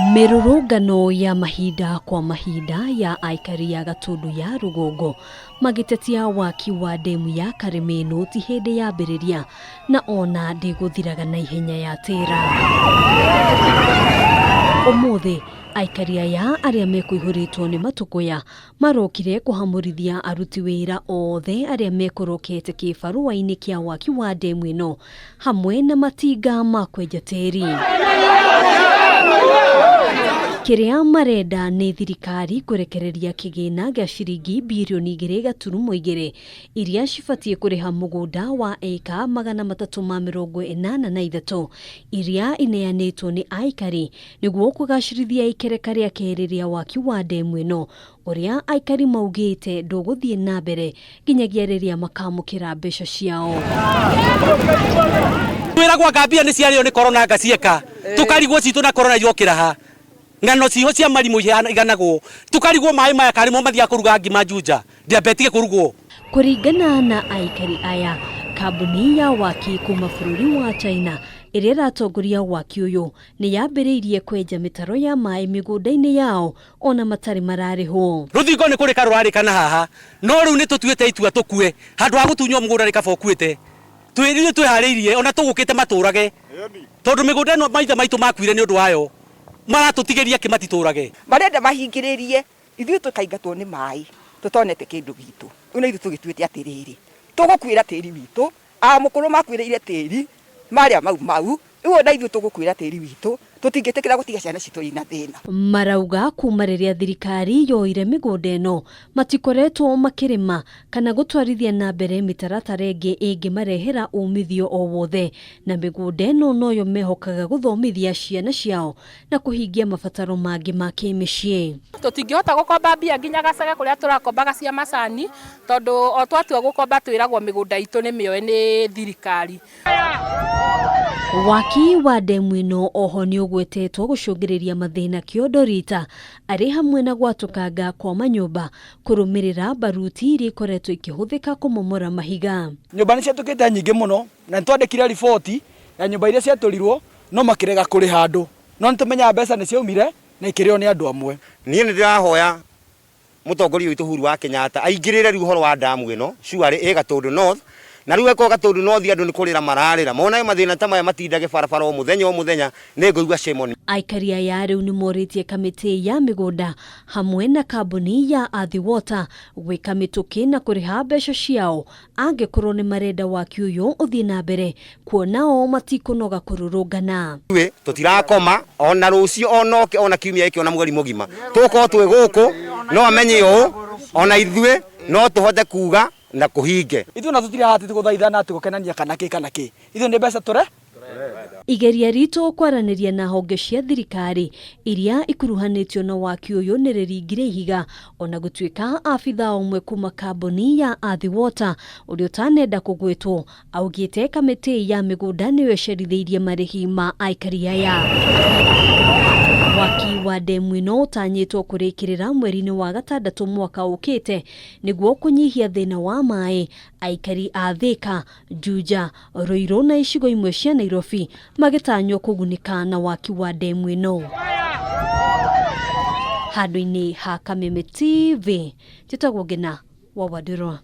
Mirurungano ya mahinda kwa mahinda ya aikari ya Gatundu ya rugongo magitetia waki wa ndemu ya Karimenu ti hindi ya mbiriria na ona ndiguthiraga na ihenya ya tira. Umuthe aikari aya aria mekuihuritwo ni matukuya marokire kuhamurithia aruti wira othe aria mekorokete kibaruwa-ini kia waki wa ndemu ino hamwe na matinga makwenja tiri. Kiria marenda ni thirikari kurekereria kigina gia ciringi bilioni 2.2 iria cibatie kuriha mugunda wa eka 383 iria ineanitwo ni aikari niguo kugacirithia ikereka ria keri ria waki wa ndemu ino uria aikari maugite nduguthii na mbere nginyagia riria makamukira mbeca ciao. Wira gwa ngambia ni ciario ni corona ngacieka tukarigwo citu na corona yokira ha ngano ciho cia marimu iganagwo tukarigwo mai maya karimo mathia kuruga ngima njunja diabetic kurugwo. Kuringana na aikari aya kambuni ya waki kuma bururi wa China iria ratongoria waki uyu ni yambiriirie kwenja mitaro ya mai migunda-ini yao ona matari mararihwo. Ruthingo ni kuri karwarikana haha no riu ni tutuite itua tukue handu ha gutunywo mugunda rika bokuite twiririe twihariirie ona tugukite maturage tondu migunda no maitha maitu makwire ni undu wayo maratutigeria kimatiturage marenda mahingiririe ithuĩ tukaingatwo ni mai tutonete kindu gitu una ithu tugituite atiriri tugukwira tiri witu amukuru makwiriire tiri maria mau iwo na ithu tugukwira tiri witu tutingitikira gutiga ciana citu ina thina. Marauga kuma riria thirikari yoire migunda ino matikoretwo makirima kana gutwarithia na mbere mitaratara ingi marehera umithio o wothe na migunda ino noyo mehokaga guthomithia ciana ciao na kuhingia mabataro mangi ma kimicii. Tutingihota gukomba mbia nginya gacaga kuria turakombaga cia macani tondu o twatua gukomba twiragwo migunda itu ni mioe ni thirikari. Waki wa ndemu ino oho ni ugwetetwo gucungiriria mathina kiondorita ari hamwe na gwatukanga kwa manyumba kurumirira baruti iri koretwo ikihuthika kumomora mahiga. Nyumba ni ciatukite nyingi muno na twandikire riboti ya nyumba iria ciaturirwo no makirega kuri handu no nitumenya mbeca ni ciaumire na ikirio ni andu amwe. Nie ni ndirahoya mutongoria witu Uhuru wa Kenyatta aingirire ri uhoro wa ndamu ino ciarĩ ĩ Gatundu North na riu eko Gatundu North andu ni kurira mararira mona mathina ta maya matindage barabara o muthenya ni ngoigwa shemoni. Aikari aya riu ni moritie kamiti ya migunda hamwe na kambuni ya wothe gwika mituki na kuriha mbeca ciao angikorwo ni marenda waki uyu uthii na mbere kuona o matikunoga kururungana. Tutirakoma ona rucio onoke ona kiumia iki ona mweri mugima tuko twi guku no amenye o ona ithuĩ no tuhote kuga na kuhinge ithu na tutire hati tuguthaithana tugukenania kana ki ithu ni mbeca tore. Igeria ritu kwaraniria na honge cia thirikari iria ikuruhanitio na waki uyu ni riringire ihiga ona gutuika afitha umwe kuma kambuni ya wothe uria utanenda kugwitwo augite kamiti ya migunda ni yecerithirie marihi ma aikari aya. Waki wa ndemu ino utanyitwo kurikirira mweri-ini wa Gatandatu mwaka ukite niguo kunyihia thina wa mai aikari a Thika, Juja, Ruiru na icigo imwe cia Nairobi magitanywo kugunika na waki wa ndemu ino. Handu-ini ha Kameme TV, Jitagwo Ngina wa Wadurwa.